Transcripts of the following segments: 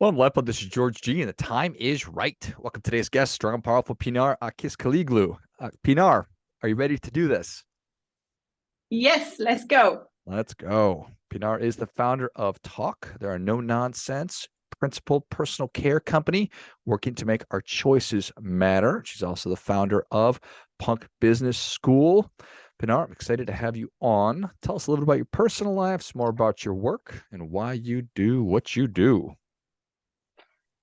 Well, LifeBlood, this is George G, and the time is right. Welcome to today's guest, strong and powerful Pinar Akiskalioglu. Pinar, are you ready to do this? Yes, let's go. Let's go. Pinar is the founder of Takk. There are no nonsense, principled personal care company working to make our choices matter. She's also the founder of Punk Business School. Pinar, I'm excited to have you on. Tell us a little about your personal life, some more about your work, and why you do what you do.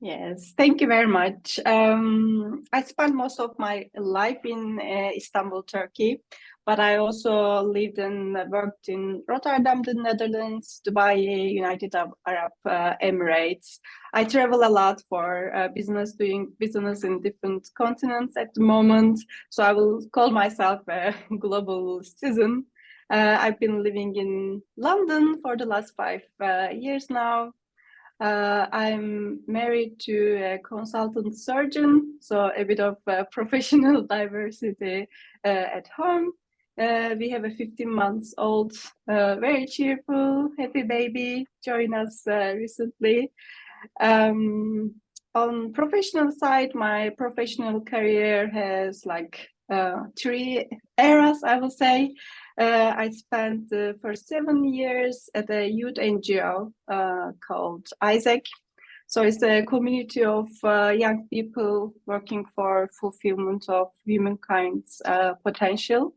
Yes, thank you very much. I spent most of my life in Istanbul, Turkey, but I also lived and worked in Rotterdam, the Netherlands, Dubai, United Arab Emirates. I travel a lot for business, doing business in different continents at the moment. So I will call myself a global citizen. I've been living in London for the last 5 years now. I'm married to a consultant surgeon, so a bit of professional diversity at home. We have a 15 months old, very cheerful, happy baby, joined us recently. On professional side, my professional career has three eras, I will say. I spent the first 7 years at a youth NGO called Isaac. So it's a community of young people working for fulfillment of humankind's potential.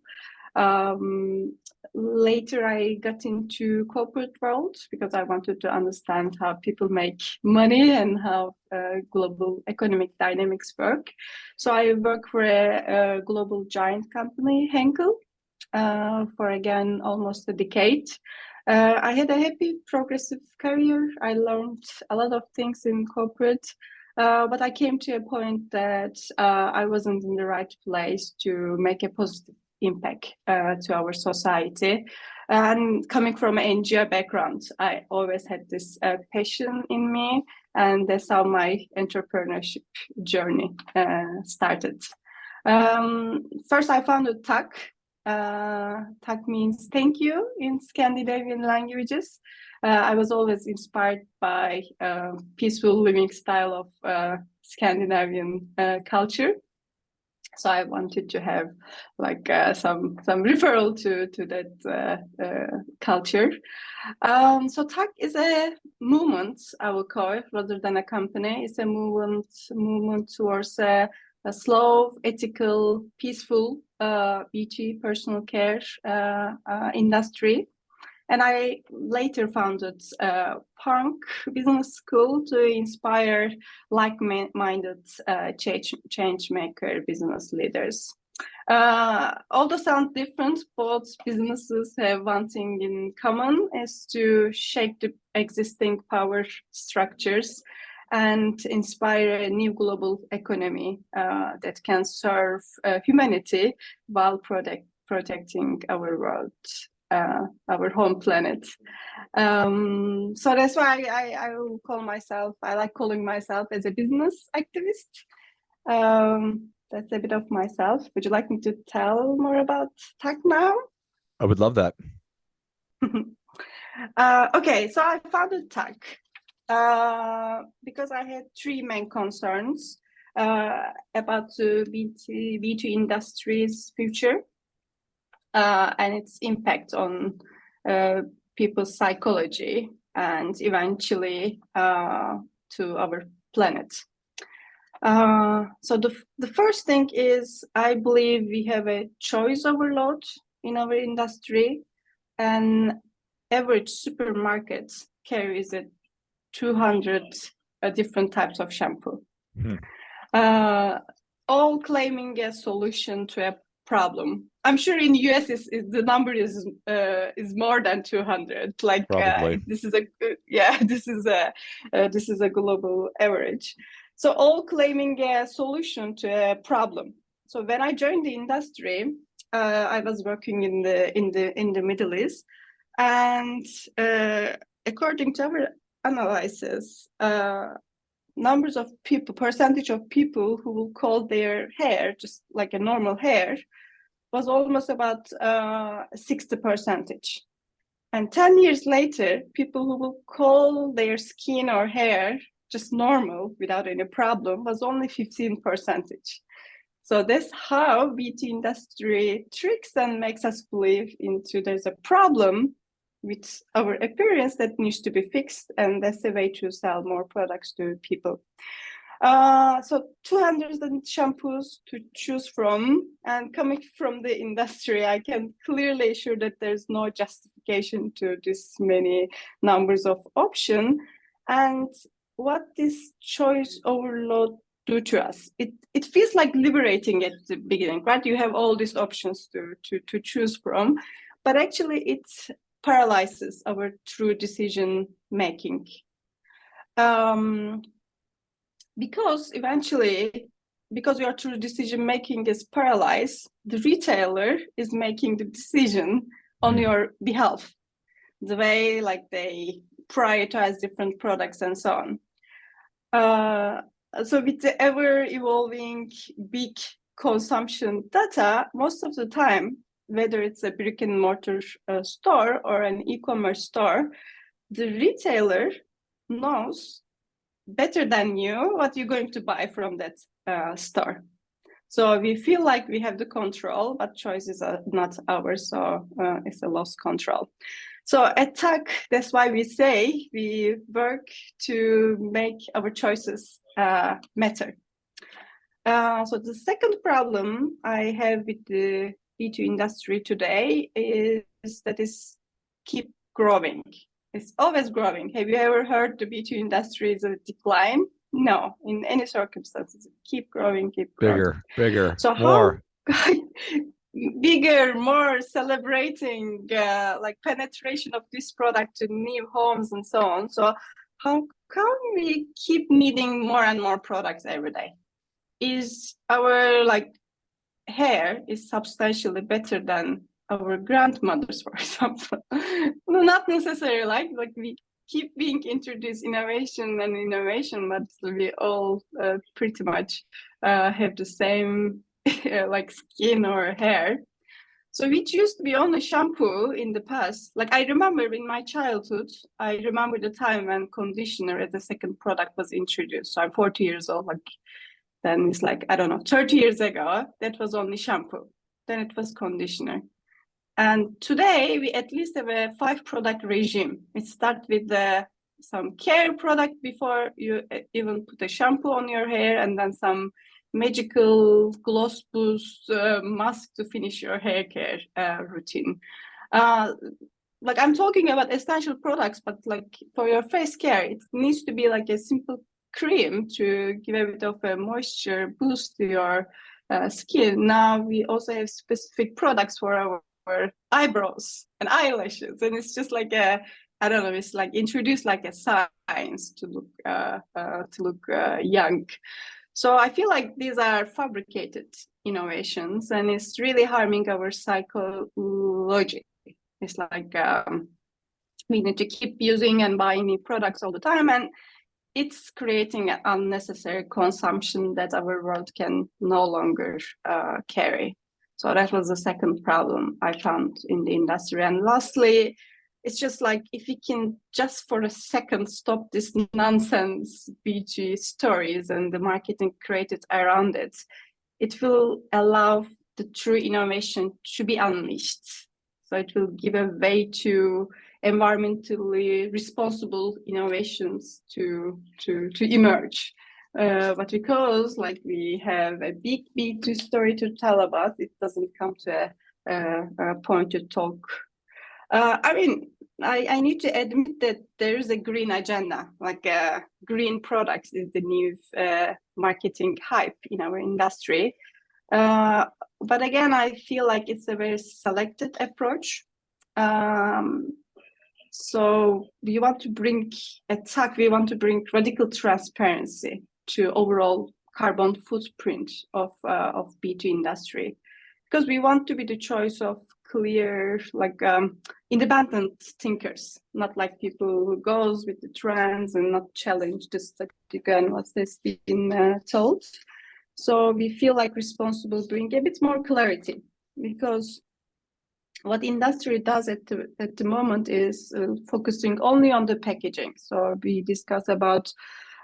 Later, I got into corporate world because I wanted to understand how people make money and how global economic dynamics work. So I work for a global giant company, Henkel, for again almost a decade. I had a happy, progressive career. I learned a lot of things in corporate, but I came to a point that I wasn't in the right place to make a positive impact to our society. And coming from an NGO background, I always had this passion in me, and that's how my entrepreneurship journey started. First, I founded Takk. Takk means thank you in Scandinavian languages. I was always inspired by peaceful living style of Scandinavian culture. So I wanted to have some referral to that culture. So Takk is a movement, I will call it, rather than a company. It's a movement towards a slow, ethical, peaceful beauty, personal care industry. And I later founded Punk Business School to inspire like-minded change maker business leaders. Although sound different, both businesses have one thing in common, is to shake the existing power structures and inspire a new global economy that can serve humanity while protecting our world. Our home planet. So that's why I will I like calling myself as a business activist. That's a bit of myself. Would you like me to tell more about Takk now? I would love that. Okay, so I founded Takk because I had three main concerns about the B2 industry's future. And its impact on people's psychology and eventually to our planet. So the first thing is, I believe we have a choice overload in our industry, and average supermarket carries 200 different types of shampoo, all claiming a solution to a problem. I'm sure in the US the number is more than 200. This is a global average. So all claiming a solution to a problem. So when I joined the industry, I was working in the Middle East, and according to our analysis, numbers of people, percentage of people who will call their hair just like a normal hair was almost about 60%. And 10 years later, people who will call their skin or hair just normal without any problem was only 15%. So that's how beauty industry tricks and makes us believe into there's a problem with our appearance that needs to be fixed, and that's the way to sell more products to people. So 200 shampoos to choose from, and coming from the industry, I can clearly assure that there's no justification to this many numbers of options. And what this choice overload do to us, it feels like liberating at the beginning, right? You have all these options to choose from, but actually it paralyzes our true decision making. Because eventually, because your true decision making is paralyzed, the retailer is making the decision on your behalf, the way like they prioritize different products and so on. So with the ever evolving big consumption data, most of the time, whether it's a brick and mortar store or an e-commerce store, the retailer knows better than you what you're going to buy from that store. So we feel like we have the control, but choices are not ours, so it's a lost control. So at Takk, that's why we say we work to make our choices matter. So the second problem I have with the B2 industry today is that it's keep growing. It's always growing. Have you ever heard the B2 industry is a decline? No, in any circumstances, keep growing, keep growing. Bigger, so more. How bigger, more celebrating like penetration of this product to new homes and so on. So how come we keep needing more and more products every day? Is our like hair is substantially better than our grandmothers, for example? No, not necessarily. Like we keep being introduced innovation, but we all pretty much have the same like skin or hair. So which used to be only shampoo in the past. Like I remember in my childhood, I remember the time when conditioner as a second product was introduced. So I'm 40 years old. Like then it's like, I don't know, 30 years ago, that was only shampoo. Then it was conditioner. And today we at least have a 5-product regime. It starts with some care product before you even put a shampoo on your hair, and then some magical gloss boost mask to finish your hair care routine. Like I'm talking about essential products, but like for your face care, it needs to be like a simple cream to give a bit of a moisture boost to your skin. Now we also have specific products for our eyebrows and eyelashes, and it's just like I don't know, it's like introduced like a science to look young. So I feel like these are fabricated innovations, and it's really harming our psychology. It's like we need to keep using and buying new products all the time, and it's creating an unnecessary consumption that our world can no longer carry. So that was the second problem I found in the industry. And lastly, it's just like if we can just for a second stop this nonsense BG stories and the marketing created around it, it will allow the true innovation to be unleashed. So it will give a way to environmentally responsible innovations to emerge. But because like we have a big B2 story to tell about, it doesn't come to a point to talk. I mean, I need to admit that there is a green agenda, like green products is the new marketing hype in our industry. But again, I feel like it's a very selected approach. So we want to bring at Takk, we want to bring radical transparency to overall carbon footprint of B2 industry, because we want to be the choice of clear, like independent thinkers, not like people who goes with the trends and not challenge the static and what's this been told. So we feel like responsible bring a bit more clarity, because what industry does at the moment is focusing only on the packaging. So we discuss about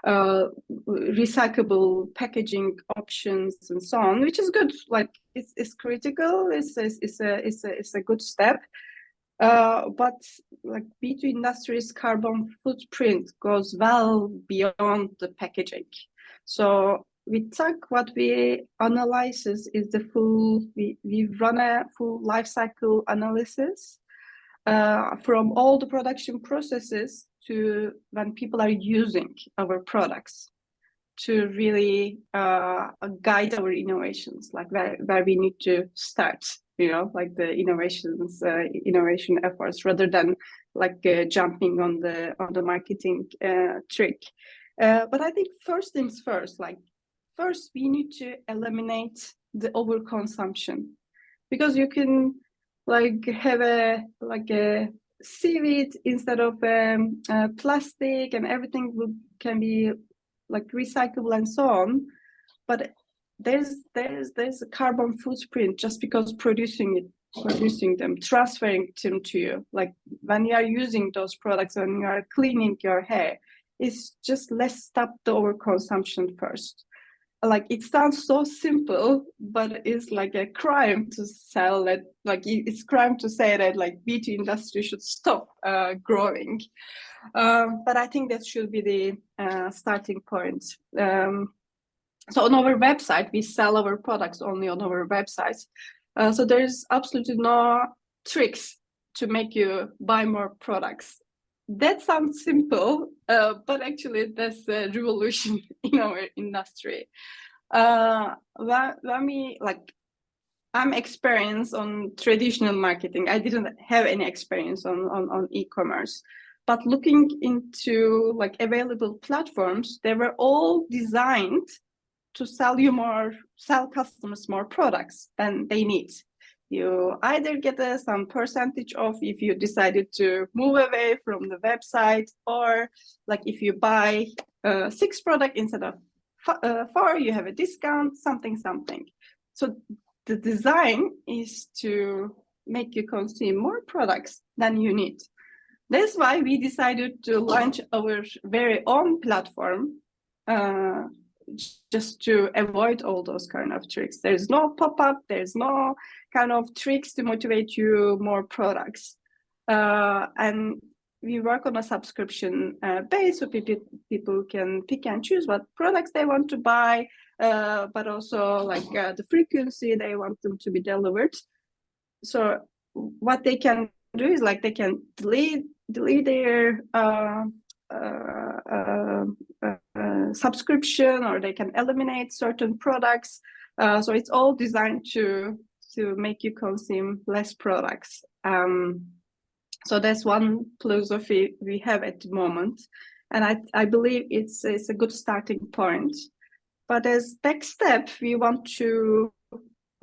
recyclable packaging options and so on, which is good. Like it's critical. It's a good step. But like B2 Industries' carbon footprint goes well beyond the packaging. So with Takk, what we analyze is the we run a full life cycle analysis from all the production processes to when people are using our products to really guide our innovations, like where we need to start, like the innovation efforts, rather than like jumping on the marketing trick. But I think first things first, like first we need to eliminate the overconsumption, because you can like have a seaweed instead of plastic, and everything can be like recyclable and so on, but there's a carbon footprint just because producing them, transferring them to you. Like when you are using those products, when you are cleaning your hair, it's just let's stop the overconsumption first. Like it sounds so simple, but it's like a crime to sell it. Like it's crime to say that like beauty industry should stop growing. But I think that should be the starting point. So on our website, we sell our products only on our website. So there's absolutely no tricks to make you buy more products. That sounds simple, but actually that's a revolution in our industry. When we like, I'm experienced on traditional marketing. I didn't have any experience on e-commerce, but looking into like available platforms, they were all designed to sell customers more products than they need. You either get some percentage off if you decided to move away from the website, or like if you buy 6 products instead of 4, you have a discount, something. So the design is to make you consume more products than you need. That's why we decided to launch our very own platform, just to avoid all those kind of tricks. There's no pop-up, there's no kind of tricks to motivate you more products. And we work on a subscription base, so people can pick and choose what products they want to buy, but also like the frequency they want them to be delivered. So what they can do is like they can delete their subscription, or they can eliminate certain products. So it's all designed to make you consume less products. So that's one philosophy we have at the moment, and I believe it's a good starting point. But as next step, we want to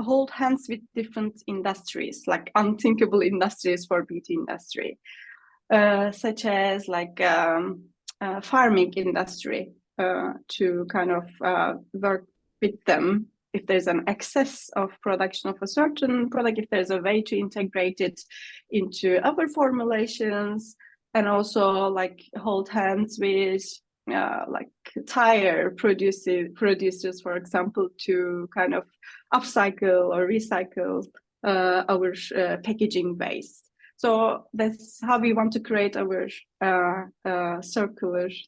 hold hands with different industries, like unthinkable industries for beauty industry, such as like farming industry, to kind of work with them if there's an excess of production of a certain product, if there's a way to integrate it into other formulations, and also like hold hands with like tire producers, for example, to kind of upcycle or recycle our packaging base. So that's how we want to create our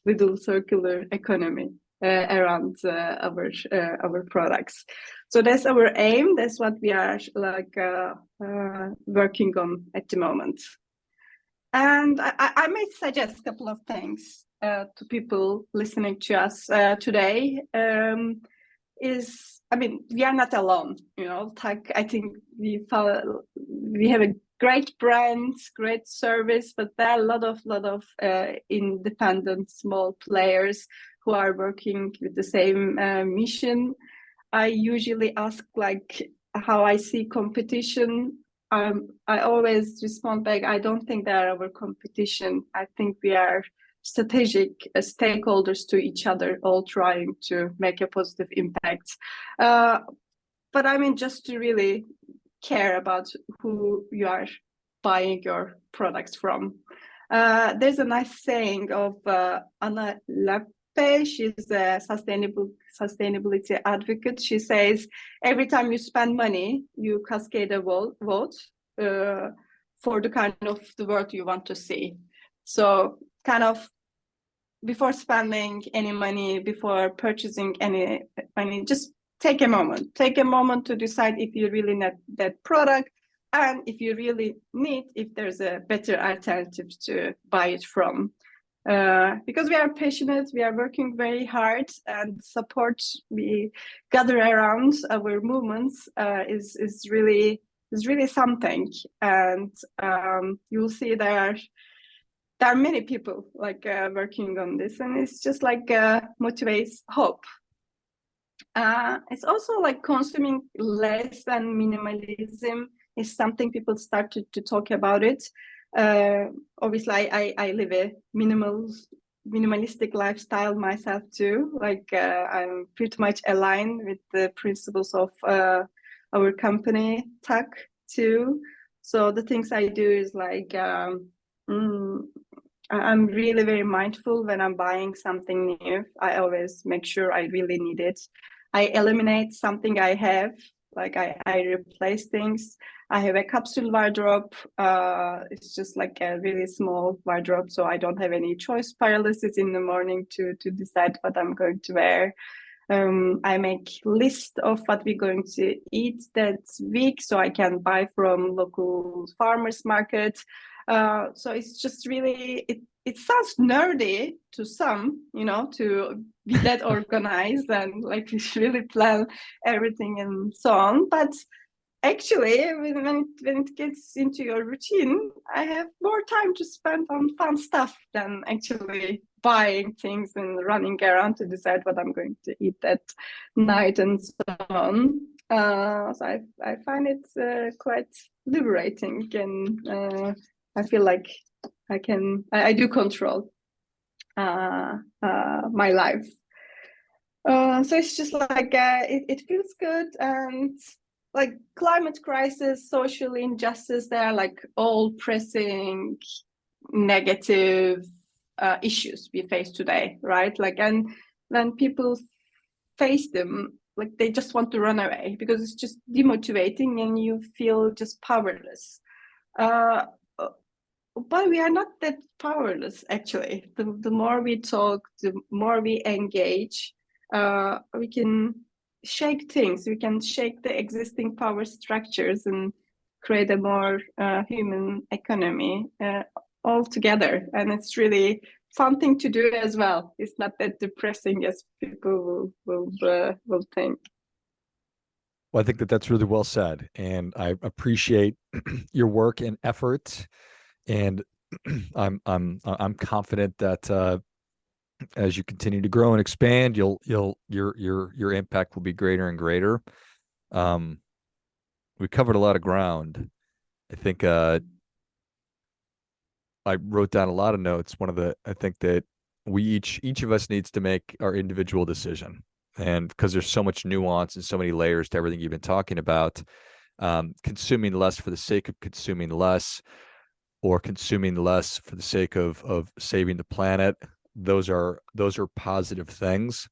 little circular economy around our products. So that's our aim. That's what we are like working on at the moment. And I might suggest a couple of things to people listening to us today. I mean, we are not alone. Takk, I think we have a great brand, great service, but there are a lot of independent small players who are working with the same mission. I usually ask like how I see competition. I always respond back, I don't think they are our competition. I think we are strategic stakeholders to each other, all trying to make a positive impact. But I mean, just to really care about who you are buying your products from. There's a nice saying of Anna pay. She's a sustainability advocate. She says every time you spend money, you cascade a vote for the kind of the world you want to see. So kind of before spending any money, before purchasing any money, just take a moment to decide if you really need that product, and if you really need, if there's a better alternative to buy it from. Because we are passionate, we are working very hard, and support we gather around our movements is really something. And you'll see there are many people like working on this, and it's just like motivates hope. It's also like consuming less and minimalism is something people started to talk about it. Obviously, I live a minimalistic lifestyle myself too. Like I'm pretty much aligned with the principles of our company, Takk, too. So the things I do is like I'm really very mindful when I'm buying something new. I always make sure I really need it. I eliminate something I have, like I replace things. I have a capsule wardrobe. It's just like a really small wardrobe, so I don't have any choice paralysis in the morning to decide what I'm going to wear. I make list of what we're going to eat that week, so I can buy from local farmers market. So it's just really, it sounds nerdy to some, to be that organized and like really plan everything and so on. But actually, when it gets into your routine, I have more time to spend on fun stuff than actually buying things and running around to decide what I'm going to eat that night and so on. So I find it quite liberating, and I feel like I do control my life. So it's just like it feels good, and like climate crisis, social injustice, they are like all pressing negative issues we face today, right? Like, and when people face them, like they just want to run away because it's just demotivating and you feel just powerless. But we are not that powerless, actually. The more we talk, the more we engage, we can shake things. We can shake the existing power structures and create a more human economy all together. And it's really fun thing to do as well. It's not that depressing as people will think. Well, I think that that's really well said, and I appreciate your work and effort. And I'm confident that as you continue to grow and expand, your impact will be greater and greater. We covered a lot of ground. I think I wrote down a lot of notes. I think that we each of us needs to make our individual decision, and because there's so much nuance and so many layers to everything you've been talking about, consuming less for the sake of consuming less, or consuming less for the sake of saving the planet. Those are positive things.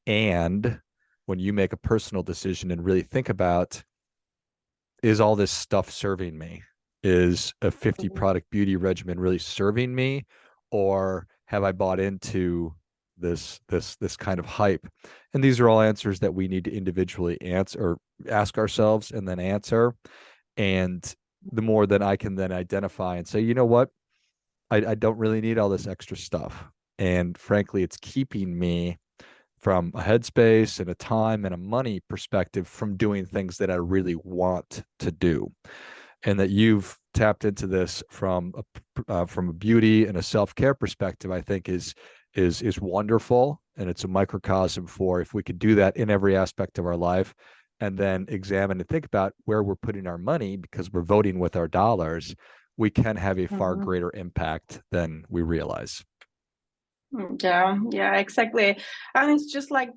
And when you make a personal decision and really think about, is all this stuff serving me? Is a 50 product beauty regimen really serving me? Or have I bought into this kind of hype? And these are all answers that we need to individually answer, or ask ourselves and then answer. And the more that I can then identify and say, you know what, I don't really need all this extra stuff. And frankly, it's keeping me from a headspace and a time and a money perspective from doing things that I really want to do. And that you've tapped into this from a beauty and a self-care perspective, I think is wonderful. And it's a microcosm for, if we could do that in every aspect of our life, and then examine and think about where we're putting our money, because we're voting with our dollars, we can have a far greater impact than we realize. Yeah, exactly. And it's just like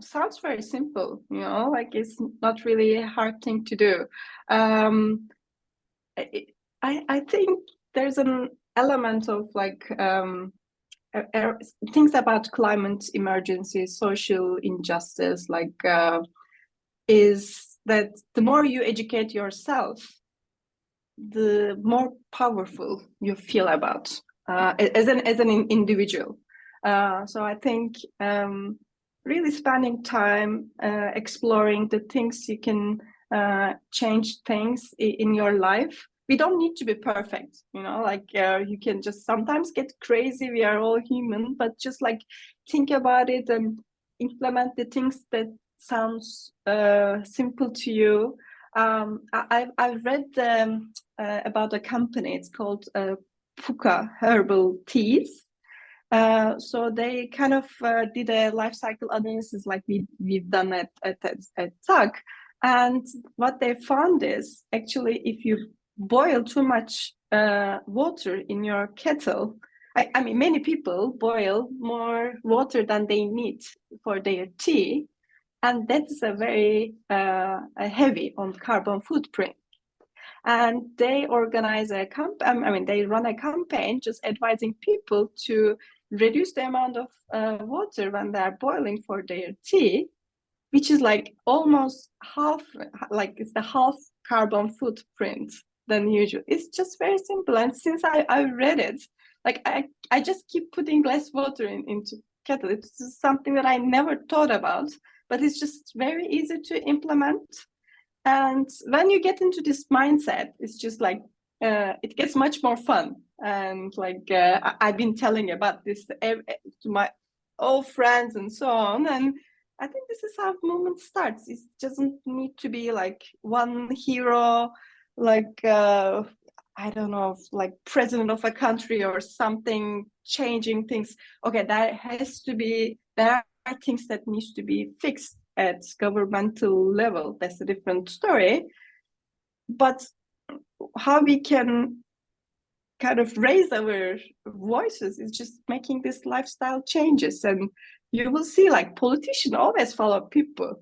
sounds very simple, like it's not really a hard thing to do. I think there's an element of like things about climate emergency, social injustice, is that the more you educate yourself, the more powerful you feel about as an individual. So I think really spending time exploring the things you can change things in your life. We don't need to be perfect, you can just sometimes get crazy. We are all human, but just think about it and implement the things that sounds simple to you. I've read about a company. It's called Puka Herbal Teas. So they kind of did a life cycle analysis like we've done at Takk. And what they found is actually if you boil too much water in your kettle, I mean, many people boil more water than they need for their tea. And that's a very heavy on carbon footprint. And they organize they run a campaign just advising people to reduce the amount of water when they're boiling for their tea, which is almost half, it's the half carbon footprint than usual. It's just very simple. And since I read it, I just keep putting less water into kettle. It's just something that I never thought about, but it's just very easy to implement. And when you get into this mindset, it's just it gets much more fun. And I've been telling about this to my old friends and so on. And I think this is how movement starts. It doesn't need to be one hero, I don't know, president of a country or something changing things. Okay, there are things that needs to be fixed at governmental level. That's a different story. But how we can kind of raise our voices is just making this lifestyle changes. And you will see politicians always follow people.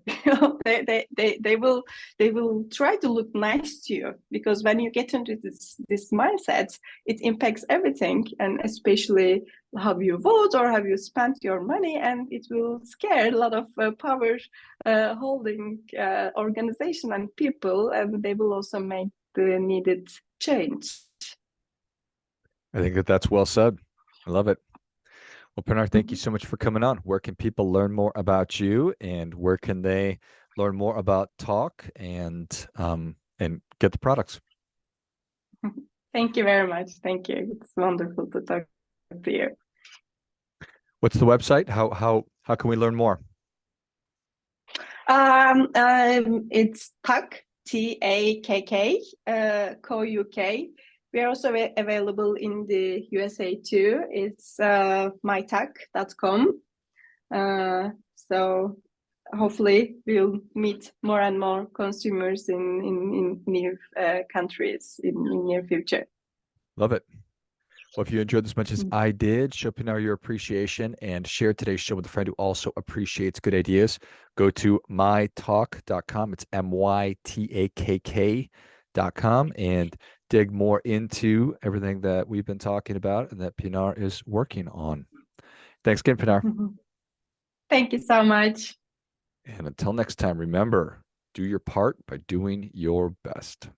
They will try to look nice to you, because when you get into this mindset, it impacts everything, and especially how you vote or how you spend your money, and it will scare a lot of power holding organization and people, and they will also make the needed change. I think that's well said. I love it. Well, Pinar, thank you so much for coming on. Where can people learn more about you, and where can they learn more about Takk and get the products? Thank you very much. Thank you. It's wonderful to talk to you. What's the website? How can we learn more? It's Takk, Takk, co.uk. We are also available in the USA too. It's mytakk.com. So hopefully we'll meet more and more consumers in near countries in near future. Love it. Well, if you enjoyed this as much as I did, show Pinar your appreciation and share today's show with a friend who also appreciates good ideas. Go to mytakk.com. It's mytakk.com and dig more into everything that we've been talking about and that Pinar is working on. Thanks again, Pinar. Thank you so much. And until next time, remember, do your part by doing your best.